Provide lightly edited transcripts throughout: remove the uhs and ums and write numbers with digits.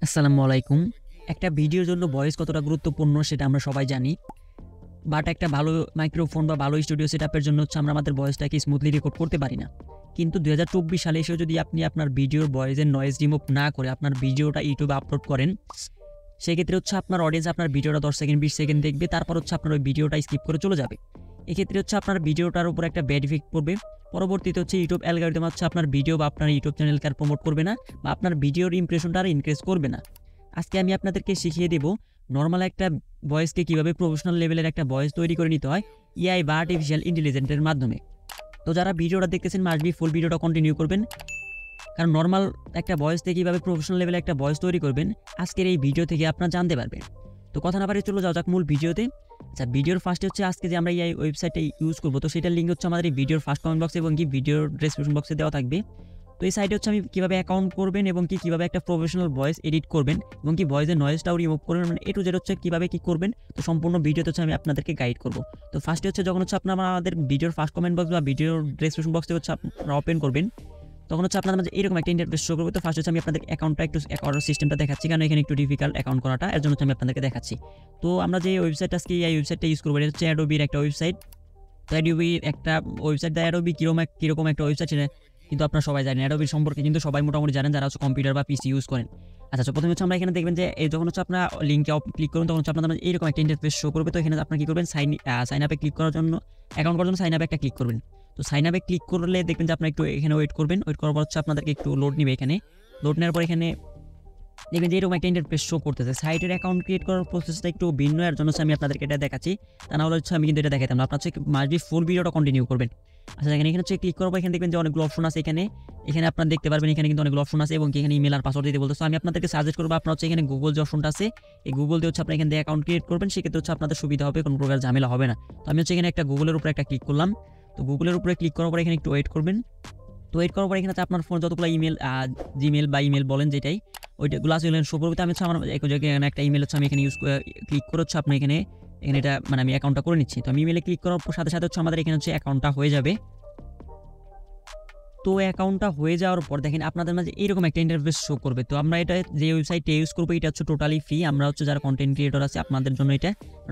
আসসালামু আলাইকুম। একটা ভিডিওর জন্য ভয়েস কতটা গুরুত্বপূর্ণ সেটা আমরা সবাই জানি। বাট একটা ভালো মাইক্রোফোন বা ভালো স্টুডিও সেটআপের জন্য হচ্ছে আমরা আমাদের ভয়েসটাকে স্মুথলি রেকর্ড করতে পারি না। কিন্তু ২০২৪ সালে এসেও যদি আপনি আপনার ভিডিওর ভয়েসের নয়েজ রিমুভ না করে আপনার ভিডিওটা ইউটিউবে আপলোড করেন, সেক্ষেত্রে হচ্ছে আপনার অডিয়েন্স আপনার ভিডিওটা ১০ সেকেন্ড ২০ সেকেন্ড দেখবে, তারপর হচ্ছে আপনার ওই ভিডিওটা স্কিপ করে চলে যাবে। এক্ষেত্রে হচ্ছে আপনার ভিডিওটার উপর একটা ব্যাড ইফেক্ট পড়বে। পরবর্তীতে হচ্ছে ইউটিউব অ্যালগরিদম হচ্ছে আপনার ভিডিও বা আপনার ইউটিউব চ্যানেলকে আর প্রমোট করবে না বা আপনার ভিডিওর ইমপ্রেশনটা আর ইনক্রিজ করবে না। আজকে আমি আপনাদেরকে শিখিয়ে দেব নরমাল একটা ভয়েসকে কিভাবে প্রফেশনাল লেভেলের একটা ভয়েস তৈরি করে নিতে হয় এআই বা আর্টিফিশিয়াল ইন্টেলিজেন্সের মাধ্যমে। তো যারা ভিডিওটা দেখতেছেন মাস্ট বি ফুল ভিডিওটা কন্টিনিউ করবেন, কারণ নরমাল একটা ভয়েস থেকে কীভাবে প্রফেশনাল লেভেলে একটা ভয়েস তৈরি করবেন আজকের এই ভিডিও থেকে আপনারা জানতে পারবেন। তো কথা না বাড়িয়ে চলে যাওয়া যাক মূল ভিডিওতে। আচ্ছা, ভিডিওর ফার্স্টে হচ্ছে আজকে যে আমরা এই ওয়েবসাইটটা ইউজ করবো, তো সেটার লিঙ্ক হচ্ছে আমাদের এই ভিডিওর ফার্স্ট কমেন্ট বক্সে এবং কি ভিডিওর ডেসক্রিপশন বক্সে দেওয়া থাকবে। তো এই সাইটে হচ্ছে আমি কীভাবে অ্যাকাউন্ট করবেন এবং কীভাবে একটা প্রফেশনাল ভয়েস এডিট করবেন এবং ভয়েসের নয়েজটাও রিমুভ করবেন, মানে এ টু জেড হচ্ছে কীভাবে কী করবেন, তো সম্পূর্ণ ভিডিওতে হচ্ছে আমি আপনাদেরকে গাইড করবো। তো ফার্স্টে হচ্ছে যখন হচ্ছে আপনারা আমাদের ভিডিওর ফার্স্ট কমেন্ট বক্স বা ভিডিওর ডেসক্রিপশন বক্সে হচ্ছে আপনারা ওপেন করবেন, তখন হচ্ছে আপনাদের মাঝে এরকম একটা ইন্টারফেস শো করবে। তো ফার্স্ট হচ্ছে আমি আপনাদের অ্যাকাউন্টটা একটু করার সিস্টেমটা দেখাচ্ছি, কারণ এখানে একটু ডিফিকাল্ট অ্যাকাউন্ট করাটা, এর জন্য হচ্ছে আমি আপনাদেরকে দেখাচ্ছি। তো আমরা যে ওয়েবসাইট আজকে এই ওয়েবসাইটটা ইউজ করবো, এটা হচ্ছে অ্যাডোবির একটা ওয়েবসাইট। তো অ্যাডোবির একটা ওয়েবসাইট, অ্যাডোবি কীরকম একটা ওয়েবসাইট সেটা কিন্তু আপনারা সবাই জানেন। অ্যাডোবির সম্পর্কে কিন্তু সবাই মোটামুটি জানেন যারা হচ্ছে কম্পিউটার বা পিসি ইউজ করেন। আচ্ছা, তো প্রথমে হচ্ছে আমরা এখানে দেখবেন যে এই যখন হচ্ছে আপনার লিঙ্কে ক্লিক করুন, তখন হচ্ছে আপনাদের মাঝে এরকম একটা ইন্টারফেস শো করবে। তো এখানে আপনারা কী করবেন, সাইন আপে ক্লিক করার জন্য, অ্যাকাউন্ট করার জন্য সাইন আপে একটা ক্লিক করবেন। তো সাইন আপে ক্লিক করলে দেখবেন যে আপনারা একটু এখানে ওয়েট করবেন। ওয়েট করার পর হচ্ছে আপনাদেরকে একটু লোড নিবে। এখানে লোড নেওয়ার পর এখানে দেখবেন যে এরকম একটা ইন্টারফেস শো করতেছে। সাইটের অ্যাকাউন্ট ক্রিয়েট করার প্রসেসটা একটু ভিন্ন, এর জন্য হচ্ছে আমি আপনাদেরকে এটা দেখাচ্ছি। তা না হলে হচ্ছে আমি কিন্তু এটা দেখাতাম না। আপনার হচ্ছে মাস্ট বি ফুল ভিডিওটা কন্টিনিউ করবেন। আচ্ছা, এখানে হচ্ছে ক্লিক করার পর এখানে দেখবেন যে অনেকগুলো অপশন আছে। এখানে আপনারা দেখতে পারবেন এখানে কিন্তু অনেকগুলো অপশন আছে এবং এখানে ইমেল আর পাসওয়ার্ড দিতে বলতেছে। আমি আপনাদেরকে সাজেস্ট করবো আপনারা হচ্ছে এখানে গুগল যে অপশনটা আছে, এই গুগল দিয়ে হচ্ছে আপনারা এখান থেকে অ্যাকাউন্ট ক্রিয়েট করবেন। সেক্ষেত্রে হচ্ছে আপনাদের সুবিধা হবে, কোনো প্রকার ঝামেলা হবে না। তো আমি হচ্ছে এখানে একটা গুগলের উপরে একটা ক্লিক করলাম। তো গুগলের উপরে ক্লিক করার পর এখানে একটু ওয়েট করবেন। তো ওয়েট করার পর এখানে আপনার ফোন যতগুলো ইমেল, জিমেল বা ইমেল বলেন যেটাই, ওইটাগুলো আছে শো করবে। তো আমি হচ্ছে আমার একটা ইমেল হচ্ছে আমি এখানে ক্লিক করে হচ্ছে আপনার এখানে এটা মানে আমি অ্যাকাউন্টটা করে নিচ্ছি। তো আমি ইমেলে ক্লিক করার সাথে সাথে হচ্ছে আমাদের এখানে হচ্ছে অ্যাকাউন্টটা হয়ে যাবে। তো অ্যাকাউন্টটা হয়ে যাওয়ার পর দেখেন আপনাদের মাঝে এরকম একটা ইন্টারফেস শো করবে। তো আমরা এটা যে ওয়েবসাইটটা ইউজ করবো এটা হচ্ছে টোটালি ফ্রি। আমরা হচ্ছে যারা কন্টেন্ট ক্রিয়েটর আছে আপনাদের জন্য এটা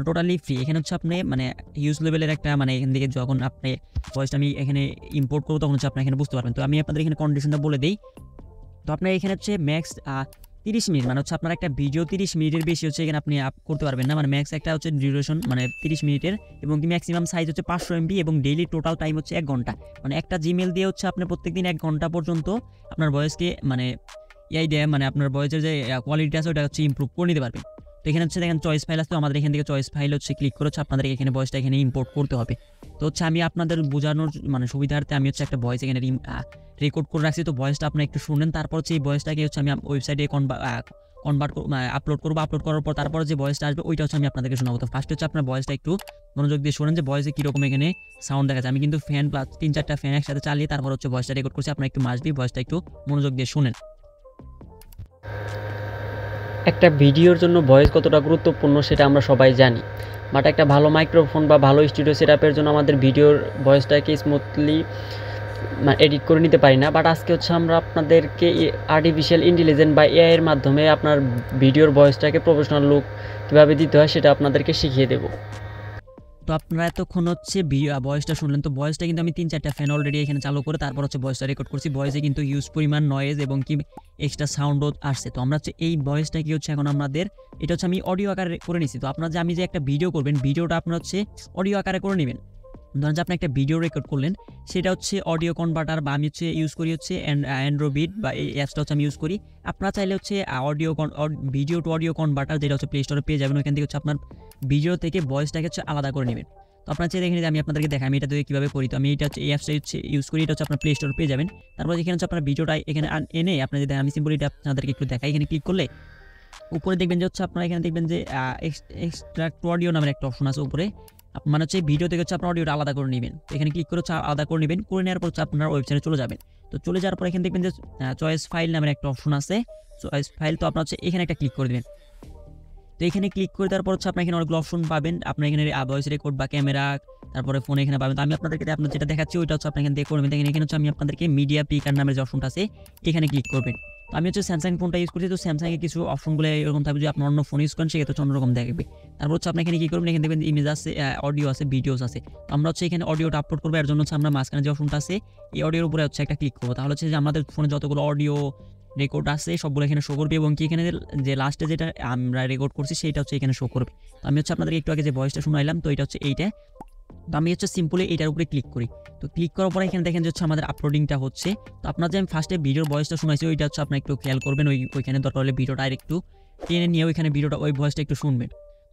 টোটালি ফ্রি। এখানে হচ্ছে আপনি মানে হিউজ লেভেলের একটা মানে এখান থেকে যখন আপনি ভয়েসটা আমি এখানে ইম্পোর্ট করবো তখন হচ্ছে আপনি এখানে বুঝতে পারবেন। তো আমি আপনাদের এখানে কন্ডিশনটা বলে দিই। তো আপনার এখানে হচ্ছে ম্যাক্স 30 মিনিট, মানে হচ্ছে আপনার একটা ভিডিও 30 মিনিটের বেশি হচ্ছে এখানে আপনি আপ করতে পারবেন না। মানে ম্যাক্স একটা হচ্ছে ডিউরেশন মানে 30 মিনিটের এবং কি ম্যাক্সিমাম সাইজ হচ্ছে 500 এমবি এবং ডেইলি টোটাল টাইম হচ্ছে 1 ঘন্টা। মানে একটা জিমেল দিয়ে হচ্ছে আপনি প্রত্যেকদিন 1 ঘন্টা পর্যন্ত আপনার ভয়েসকে মানে এআই দিয়ে মানে আপনার ভয়েসের যে কোয়ালিটি আছে ওটা হচ্ছে ইমপ্রুভ করে নিতে পারবেন। তো এখানে হচ্ছে দেখেন চয়েস ফাইল আছে, তো আমাদের এখান থেকে চয়েস ফাইল হচ্ছে ক্লিক করে হচ্ছে আপনাদের এখানে ভয়েসটা এখানে ইম্পোর্ট করতে হবে। তো হচ্ছে আমি আপনাদের বোঝানোর মানে সুবিধার্থে আমি হচ্ছে একটা ভয়েস এখানে রেকর্ড করে রাখছি। তো ভয়েসটা আপনারা একটু শুনেন, তারপর হচ্ছে এই ভয়েসটাকে হচ্ছে আমি ওয়েবসাইটে কনভার্ট আপলোড করবো। আপলোড করার পর তারপর যে ভয়েসটা আসবে ওইটা হচ্ছে আমি আপনাদেরকে শোনাবো। তো ফার্স্ট হচ্ছে আপনার ভয়েসটা একটু মনোযোগ দিয়ে শোনেন যে ভয়েসে কীরকম এখানে সাউন্ড দেখা যায়। আমি কিন্তু ফ্যান প্লাস 3-4টা ফ্যান একসাথে চালিয়ে তারপর হচ্ছে ভয়েসটা রেকর্ড করছি। আপনারা একটু মাসবি ভয়েসটা একটু মনোযোগ দিয়ে শুনেন। একটা ভিডিওর জন্য ভয়েস কতটা গুরুত্বপূর্ণ সেটা আমরা সবাই জানি, বাট একটা ভালো মাইক্রোফোন বা ভালো স্টুডিও সেটআপের জন্য আমাদের ভিডিওর ভয়েসটাকে স্মুথলি এডিট করে নিতে পারি না। বাট আজকে হচ্ছে আমরা আপনাদেরকে আর্টিফিশিয়াল ইন্টেলিজেন্স বা এআই এর মাধ্যমে আপনার ভিডিওর ভয়েসটাকে প্রফেশনাল লুক কীভাবে দিতে হয় সেটা আপনাদেরকে শিখিয়ে দেবো। তো আপনারা এতক্ষণ হচ্ছে ভয়েসটা শুনলেন। তো ভয়েসটা কিন্তু আমি 3-4টা ফ্যান অলরেডি এখানে চালু করে তারপর হচ্ছে ভয়েসটা রেকর্ড করছি। ভয়েসে কিন্তু হিউজ পরিমাণ নয়েজ এবং কি এক্সট্রা সাউন্ডও আসছে। তো আমরা হচ্ছে এই ভয়েসটা কি হচ্ছে এখন আমাদের এটা হচ্ছে আমি অডিও আকারে করে নিছি। তো আপনারা যে আমি যে একটা ভিডিও করবেন, ভিডিওটা আপনারা হচ্ছে অডিও আকারে করে নেবেন। ধরেন যে আপনি একটা ভিডিও রেকর্ড করলেন, সেটা হচ্ছে অডিও কনভার্টার বা আমি হচ্ছে ইউজ করি হচ্ছে অ্যান্ড্রয়েড বা এই অ্যাপসটা হচ্ছে আমি ইউজ করি। আপনারা চাইলে হচ্ছে ভিডিও টু অডিও কনভার্টার যেটা হচ্ছে প্লে স্টোরে পেয়ে যাবেন। ওইখান থেকে হচ্ছে আপনার ভিডিও থেকে ভয়েসটাকে হচ্ছে আলাদা করে নেবেন। তো আপনার চাইলে এখানে আমি আপনাদেরকে দেখাই আমি এটা দিয়ে কীভাবে করি। তো আমি এটা হচ্ছে এই অ্যাপসটা হচ্ছে ইউজ করি, এটা হচ্ছে আপনার প্লে স্টোরে পেয়ে যাবেন। তারপর এখানে হচ্ছে আপনার ভিডিওটা এখানে এনে আপনার যদি আমি সিম্পলি এটা আপনাদেরকে একটু দেখাই। এখানে ক্লিক করলে উপরে দেখবেন যে হচ্ছে আপনারা এখানে দেখবেন যে এক্সট্রাক্ট অডিও নামের একটা অপশন আছে উপরে। মানে হচ্ছে ভিডিও থেকে হচ্ছে আপনার অডিওটা আলাদা করে নেবেন। তো এখানে ক্লিক করে হচ্ছে আলাদা করে নেবেন। করে নেওয়ার পর হচ্ছে আপনার ওয়েবসাইটে চলে যাবেন। তো চলে যাওয়ার পর এখানে দেখবেন যে চয়েস ফাইল নামের একটা অপশন আছে, চয়েস ফাইল। তো আপনার হচ্ছে এখানে একটা ক্লিক করে দেবেন। তো এখানে ক্লিক করে দেওয়ার পর হচ্ছে আপনার এখানে অনেকগুলো অপশন পাবেন। আপনার এখানে ভয়েস রেকর্ড বা ক্যামেরা, তারপরে ফোনে এখানে পাবেন। তো আমি আপনাদেরকে আপনার যেটা দেখাচ্ছি ওইটা হচ্ছে আপনি এখানে দিয়ে করবেন। দেখেন এখানে হচ্ছে আমি আপনাদেরকে মিডিয়া পিকার নামের যে অপশনটা আছে এখানে ক্লিক করবেন। তো আমি হচ্ছে স্যামসাং ফোনটা ইউজ করছি, তো স্যামসাংয়ের কিছু অপশনগুলো এরকম থাকবে, যদি আপনার অন্য ফোন ইউজ করেন সেক্ষেত্রে অন্যরকম দেখবে। তারপর হচ্ছে আপনি এখানে কী করবেন, এখানে দেখবেন ইমেজ আছে, অডিও আছে, ভিডিওস আছে। তো আমরা হচ্ছে এখানে অডিওটা আপলোড করবো, এর জন্য হচ্ছে আমরা মাঝখানে যে অপশনটা আছে এই অডিওর উপরে হচ্ছে একটা ক্লিক করবো। তাহলে হচ্ছে যে আমাদের ফোনে যতগুলো অডিও রেকর্ড আছে সবগুলো এখানে শো করবে, এবং কি এখানে যে লাস্টে যেটা আমরা রেকর্ড করছি সেটা হচ্ছে এখানে শো করবে। তো আমি হচ্ছে আপনাদেরকে একটু আগে যে ভয়েসটা শোনাইলাম, তো এটা হচ্ছে এইটা। তো আমি হচ্ছে সিম্পলি এটার উপরে ক্লিক করি। তো ক্লিক করার পরে এখানে দেখেন যে হচ্ছে আমাদের আপলোডিংটা হচ্ছে। তো আপনার যে আমি ফার্স্টে ভিডিওর ভয়েসটা শোনাইছি ওইটা হচ্ছে আপনার একটু খেয়াল করবেন, ওইখানে দরকার হলে ভিডিওটা আর একটু টেনে নিয়ে ওইখানে ভিডিওটা ওই ভয়েসটা একটু শুনবেন।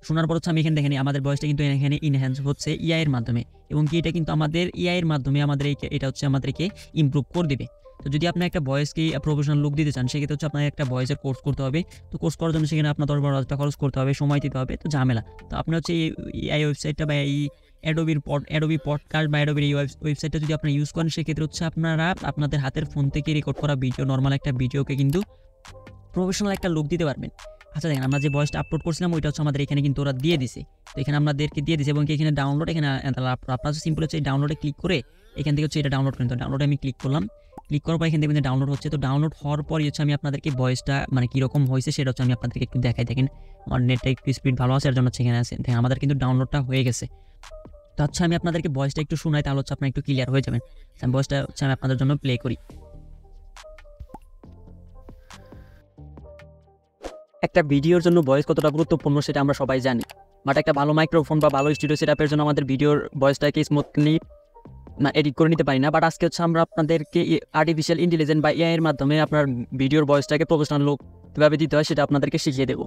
শোনার পর হচ্ছে আমি এখানে দেখেন আমাদের ভয়েসটা কিন্তু এখানে ইনহ্যান্স হচ্ছে এআই এর মাধ্যমে, এবং কি এটা কিন্তু আমাদের এআই এর মাধ্যমে আমাদের এটা হচ্ছে আমাদেরকে ইমপ্রুভ করে দিবে। তো যদি আপনি একটা ভয়েসকে প্রফেশনাল লুক দিতে চান সেক্ষেত্রে হচ্ছে আপনার একটা ভয়েসের কোর্স করতে হবে। তো কোর্স করার জন্য সেখানে আপনার 10-12 টাকা খরচ করতে হবে, সময় দিতে হবে, তো ঝামেলা। তো আপনি হচ্ছে এই এআই ওয়েবসাইটটা বা এই অ্যাডোবি পডকাস্ট বা অ্যাডোবির এই ওয়েবসাইটটা যদি আপনি ইউজ করেন সেক্ষেত্রে হচ্ছে আপনারা আপনাদের হাতের ফোন থেকে রেকর্ড করা ভিডিও, নর্মাল একটা ভিডিওকে কিন্তু প্রফেশনাল একটা লুক দিতে পারবেন। আচ্ছা দেখেন আমরা যে ভয়েসটা আপলোড করছিলাম ওইটা হচ্ছে আমাদের এখানে কিন্তু ওরা দিয়ে দিছে। তো এখানে আমাদেরকে দিয়ে দিছে, এবং এখানে ডাউনলোড, এখানে আপনারা সিম্পল হচ্ছে এই ডাউনলোডে ক্লিক করে এখান থেকে হচ্ছে এটা ডাউনলোড করেন। তো ডাউনলোডে আমি ক্লিক করলাম, ক্লিক করার পর এখানে দেখবেন যে ডাউনলোড হচ্ছে। তো ডাউনলোড হওয়ার পরই হচ্ছে আমি আপনাদেরকে ভয়েসটা মানে কীরকম হয়েছে সেটা হচ্ছে আমি আপনাদেরকে একটু দেখাই। দেখেন আমার নেটটা একটু স্পিড ভালো আছে, এর জন্য হচ্ছে এখানে আছে। দেখেন আমাদের কিন্তু ডাউনলোডটা হয়ে গেছে। তো আচ্ছা আমি আপনাদেরকে ভয়েসটা একটু শোনাই, তাহলে হচ্ছে আপনার একটু ক্লিয়ার হয়ে যাবেন। আমি ভয়েসটা হচ্ছে আমি আপনাদের জন্য প্লে করি। একটা ভিডিওর জন্য ভয়েস কতটা গুরুত্বপূর্ণ সেটা আমরা সবাই জানি, বাট একটা ভালো মাইক্রোফোন বা ভালো স্টুডিও সেটআপের জন্য আমাদের ভিডিওর ভয়েসটাকে স্মুথলি এডিট করে নিতে পারি না। বাট আজকে হচ্ছে আমরা আপনাদেরকে আর্টিফিশিয়াল ইন্টেলিজেন্স বা এআই এর মাধ্যমে আপনার ভিডিওর ভয়েসটাকে প্রফেশনাল লুক কীভাবে দিতে হয় সেটা আপনাদেরকে শিখিয়ে দেবো।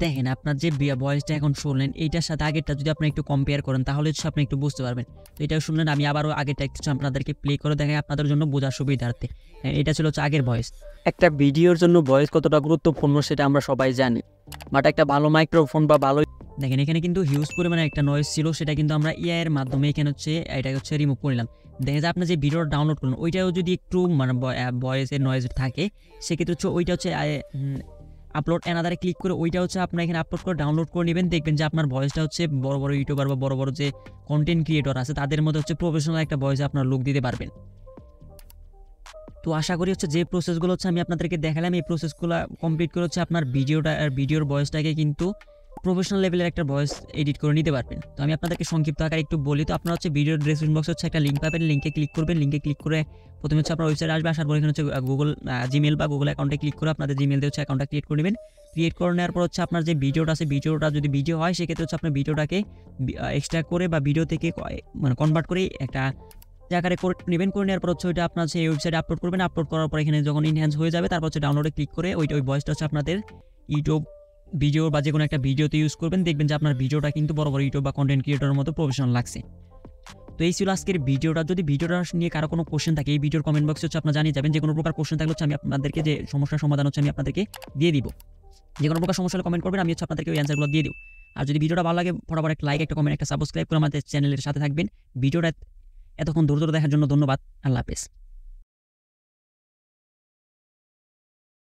দেখেন আপনার যে ভয়েসটা এখন শুনলেন এইটার সাথে আগেরটা যদি আপনি একটু কম্পেয়ার করেন তাহলে হচ্ছে আপনি একটু বুঝতে পারবেন। তো এটা শুনলেন, আমি আবারও আগেরটা একটু আপনাদেরকে প্লে করে দেখাই আপনাদের জন্য বোঝার সুবিধার্থে। এটা ছিল হচ্ছে আগের ভয়েস। একটা ভিডিওর জন্য ভয়েস কতটা গুরুত্বপূর্ণ সেটা আমরা সবাই জানি, বাট একটা ভালো মাইক্রোফোন বা ভালো, দেখেন এখানে কিন্তু হিউজ পরিমাণে একটা নয়েজ ছিল, সেটা কিন্তু আমরা এআই এর মাধ্যমে এখানে হচ্ছে এটা হচ্ছে রিমুভ করে নিলাম। দেখেন যে আপনি যে ভিডিওটা ডাউনলোড করলেন ওইটাও যদি একটু মানে ভয়েসের নয়েজ থাকে সেক্ষেত্রে হচ্ছে ওইটা হচ্ছে আপলোড অ্যানাদারে ক্লিক করে ওইটা হচ্ছে আপনার এখানে আপলোড করে ডাউনলোড করে নেবেন। দেখবেন যে আপনার ভয়েসটা হচ্ছে বড় বড় ইউটিউবার বা বড় বড় যে কন্টেন্ট ক্রিয়েটর আছে তাদের মধ্যে হচ্ছে প্রফেশনাল একটা ভয়েসে আপনার লুক দিতে পারবেন। তো আশা করি হচ্ছে যে প্রসেসগুলো হচ্ছে আমি আপনাদেরকে দেখালাম এই প্রসেসগুলো কমপ্লিট করে হচ্ছে আপনার ভিডিওর ভয়েসটাকে কিন্তু প্রফেশনাল লেভেলের একটা ভয়েস এডিট করে নিতে পারবেন। তো আমি আপনাদেরকে সংক্ষিপ্ত আকারে একটু বলি। তো আপনার হচ্ছে ভিডিওর ডেসক্রিপশন বক্সে হচ্ছে একটা লিঙ্ক পাবেন, লিঙ্কে ক্লিক করবেন। লিঙ্কে ক্লিক করে প্রথমে হচ্ছে আপনার ওয়েবসাইট আসবে, আসার পর এখানে হচ্ছে গুগল জিমেল বা গুগল অ্যাকাউন্টে ক্লিক করে আপনাদের জিমেল দিয়ে হচ্ছে অ্যাকাউন্টটা ক্রিয়েট করে নেবেন। ক্রিয়েট করে নেওয়ার পর হচ্ছে আপনার যে ভিডিওটা আছে ভিডিওটা যদি ভিডিও হয় সেক্ষেত্রে হচ্ছে আপনার ভিডিওটাকে এক্সট্রা করে বা ভিডিও থেকে মানে কনভার্ট করে একটা আকারে করে নেবেন। করে নেওয়ার পর হচ্ছে ওইটা আপনার সেই ওয়েবসাইটে আপলোড করবেন। আপলোড করার পর এখানে যখন ইনহ্যান্স হয়ে যাবে তারপর হচ্ছে ডাউনলোডে ক্লিক করে ওই ভয়েসটা হচ্ছে আপনাদের ইউটিউব ভিডিও বা যে কোনো একটা ভিডিওতে ইউজ করবেন। দেখবেন যে আপনার ভিডিওটা কিন্তু বড় বড় ইউটিউব বা কন্টেন্ট ক্রিয়েটরের মতো প্রফেশনাল লাগছে। তো এই ছিল আজকের ভিডিওটা। যদি ভিডিওটা নিয়ে কারো কোনো কোশ্চেন থাকে এই ভিডিওর কমেন্ট বক্সে হচ্ছে আপনারা জানিয়ে যাবেন। যে কোনো প্রকার কোশ্চেন থাকলে হচ্ছে আমি আপনাদেরকে যে সমস্যার সমাধান হচ্ছে আমি আপনাদেরকে দিয়ে দিব। যে কোনো প্রকার সমস্যা হলে কমেন্ট করবেন, আমি হচ্ছে আপনাদেরকে ওই অ্যান্সারগুলো দিয়ে দেব। আর যদি ভিডিওটা ভালো লাগে ফটাফট একটা লাইক, একটা কমেন্ট, একটা সাবস্ক্রাইব করে আমাদের চ্যানেলের সাথে থাকবেন। ভিডিওটা এতক্ষণ ধৈর্য দেখার জন্য ধন্যবাদ। আল্লাহ হাফেজ।